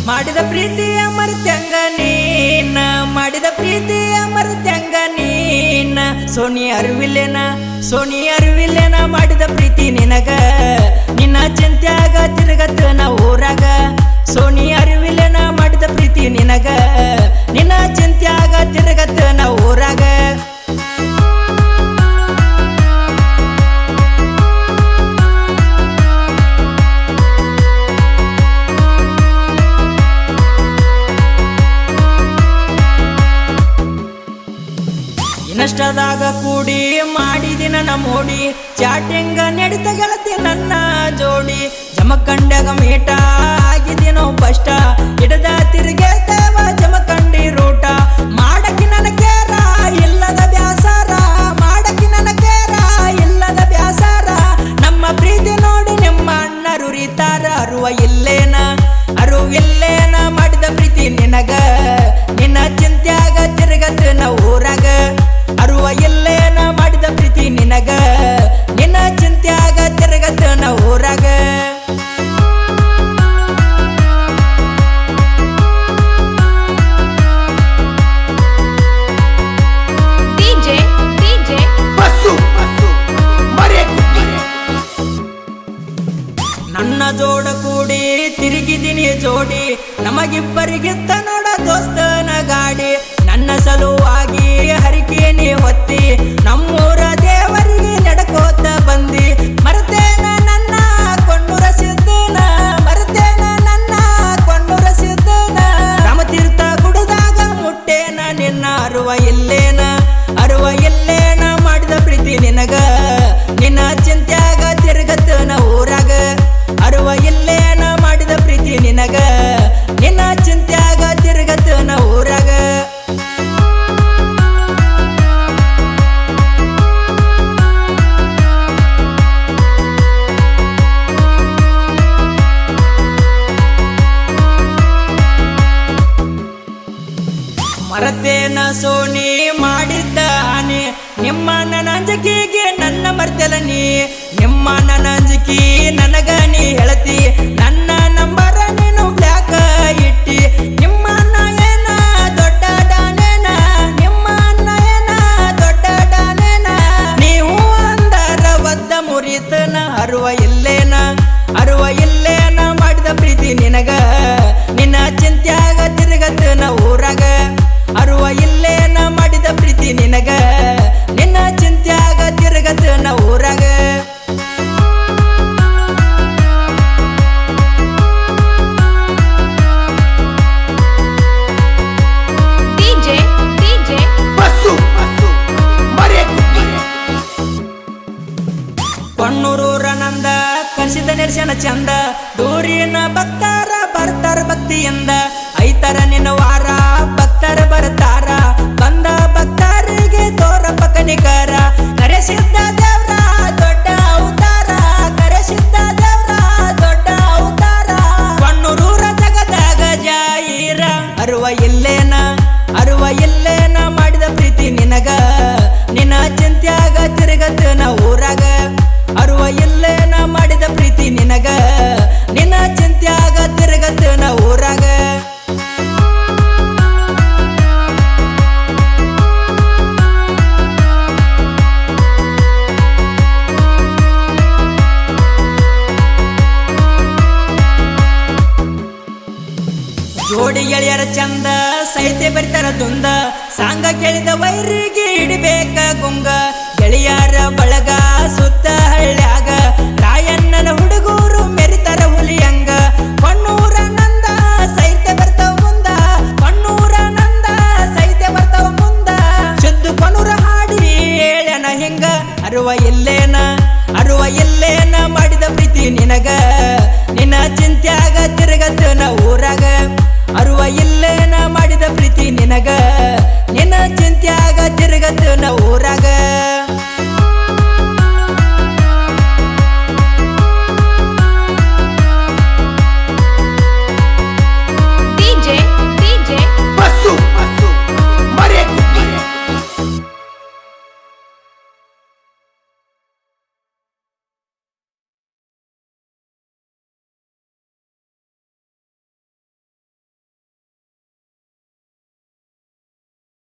ಮಾಡಿದ ಪ್ರೀತಿಯ ಮರೆತ್ಯಂಗ ನೀನ ಮಾಡಿದ ಪ್ರೀತಿಯ ಮರೆತ್ಯಂಗ ನೀನ ಸೋನಿ ಅರಿವಿಲ್ಲೇನ ಮಾಡಿದ ಪ್ರೀತಿ ನಿನಗ ನಿನ್ನ ಚಿಂತ್ಯಾಗ ತಿರುಗತ್ತನ ಊರಾಗ ಸೋನಿ ಅರಿವಿಲ್ಲೇನ ಮಾಡಿದ ಪ್ರೀತಿ ನಿನಗ ನಿನ್ನ ಚಿಂತ್ಯಾಗ ತಿರುಗತ್ತನ ಊರಾಗ ನಷ್ಟದಾಗ ಕೂಡಿ ಮಾಡಿದಿನ ನಮೋಡಿ ಚಾಟಿಂಗ ನಡಿತ ಗೆಳತಿ ನನ್ನ ಜೋಡಿ ಜಮಖಂಡಗ ಮೀಟ ಆಗಿದಿನೋ ಫಷ್ಟ ಹಿಡದ ತಿರುಗೇತವ ಜಮಖಂಡಿ ರೂಟ ಮಾಡಕಿ ನನ್ನ ಕೇರ ಇಲ್ಲದ ಬ್ಯಾಸಾರ ಮಾಡಕಿ ನನ್ನ ಕೇರ ಇಲ್ಲದ ಬ್ಯಾಸಾರ ನಮ್ಮ ಪ್ರೀತಿ ನೋಡಿ ನಿಮ್ಮ ಅಣ್ಣರು ರೀತಾರ ಅರುವಿಲ್ಲೇನ ಮಾಡಿದ ಪ್ರೀತಿ ನಿನಗ ನಿನ್ನ ಚಿಂತ್ಯಾಗ ತಿರುಗತ್ತನ ಊರಾಗ ಅರುವಿಲ್ಲೇನ ಮಾಡಿದ ಪ್ರೀತಿ ನಿನಗ ನಿನ್ನ ಚಿಂತ್ಯಾಗ ತಿರುಗತ್ತನ ಊರಾಗ ನನ್ನ ಜೋಡ ಕೂಡಿ ತಿರುಗಿದಿನಿ ಜೋಡಿ ನಮಗಿಬ್ಬರಿಗಿತ್ತ ನೋಡ ದೋಸ್ತನ ಗಾಡಿ ನನ್ನ ಸಲುವಾಗಿ ಹರಿಕೆ ನೀ ಹೊತ್ತಿ ನಮ್ಮೂರ ದೇವರಿಗೆ ನಡ್ಕೋತ ಬಂದಿ ಮರೆತೇನ ನನ್ನ ಕೊಂಡೂರ ಸಿದ್ದನ ಮರೆತೇನ ನನ್ನ ಕೊಂಡೂರ ಸಿದ್ದನ ರಾಮತೀರ್ಥ ಗುಡದಾಗ ಮುಟ್ಟೇನ ನಿನ್ನ ಅರುವಿಲ್ಲೇನ ಮಾಡಿದ ಪ್ರೀತಿ ನಿನಗ ನಿನ್ನ ಚಿಂತ್ಯಾಗ ತಿರುಗತ್ತನ ಊರಾಗ ಅರುವಿಲ್ಲೇನ ಮಾಡಿದ ಪ್ರೀತಿ ನಿನಗ ನಿನ್ನ ಚಿಂತ್ಯಾಗ ತಿರುಗತ್ತನ ಊರಾಗ ಮರತೇನ ಸೋನಿ ಮಾಡಿದ್ದ ಆನೆ ನಿಮ್ಮ ನನ್ನ ಅಂಜಿಕೆಗೆ ನನ್ನ ಮರ್ತಲ ನೀ ನಿಮ್ಮ ನನ್ನ ಅಂಜಿಕೆ ನನಗ ನೀ ಹೇಳತಿ ನನ್ನ ನಂಬರ ನೀನು ಬ್ಲಾಕ ಇಟ್ಟಿ ನಿಮ್ಮ ಅಣ್ಣ ಏನ ದೊಡ್ಡ ಡಾನೇನ ನಿಮ್ಮ ಅಣ್ಣ ಏನ ದೊಡ್ಡ ಡಾನೇನ ನೀವು ಅಂದರ ಒದ್ದ ಮುರಿತನ ಅರುವಿಲ್ಲೇನ ಮಾಡಿದ ಪ್ರೀತಿ ನಿನಗ ನಿನ್ನ ಚಿಂತ್ಯಾಗ ತಿರುಗತ್ತನ ಊರಾಗ ಅರುವಿಲ್ಲೇನ ಮಾಡಿದ ಪ್ರೀತಿ ನಿನಗ ನಿನ್ನ ಚಿಂತ್ಯಾಗ ತಿರುಗತ್ತನ ಊರಾಗ ಕೊಣ್ಣೂರೂರ ನಂದ ಕರ್ಸಿದ ನೆರ್ಸನ ಚಂದ ದೂರಿನ ಭಕ್ತಾರ ಬರ್ತಾರ ಭಕ್ತಿಯಿಂದ ಐತರ ನಿನ್ನ ವಾರ ಭಕ್ತರ ಬರ್ತಾರ ಬಂದ ಭಕ್ತರಿಗೆ ತೋರಪ್ಪ ಕನಿಕರ ಕರೆಸಿದ್ದ ದೇವ್ರ ದೊಡ್ಡ ಅವತಾರ ಕರೆಸಿದ್ದ ದೇವ್ರ ದೊಡ್ಡ ಅವತಾರ ಕೊಣ್ಣೂರೂರ ಜಗದಾಗ ಜಾಯಿರ ಅರುವಿಲ್ಲೇನ ಮಾಡಿದ ಪ್ರೀತಿ ನಿನಗ ನಿನ್ನ ಚಿಂತ್ಯಾಗ ತಿರುಗತ್ತನ ಊರಾಗ ಅರುವಿಲ್ಲೇನ ಮಾಡಿದ ಪ್ರೀತಿ ನಿನಗ ನಿನ್ನ ಚಿಂತ್ಯಾಗ ತಿರುಗತ್ತನ ಊರಾಗ ಜೋಡಿ ಗೆಳೆಯರ ಚಂದ ಸೈತೆ ಬರ್ತಾರ ದುಂದ ಸಾಂಗ ಕೇಳಿದ ವೈರಿಗೆ ಹಿಡಿಬೇಕ ಗುಂಗ ಗೆಳೆಯರ ಬಳಗ ಸುತ್ತ ಹಳ್ಳ್ಯಾಗ ರಾಯಣ್ಣನ ಹುಡುಗು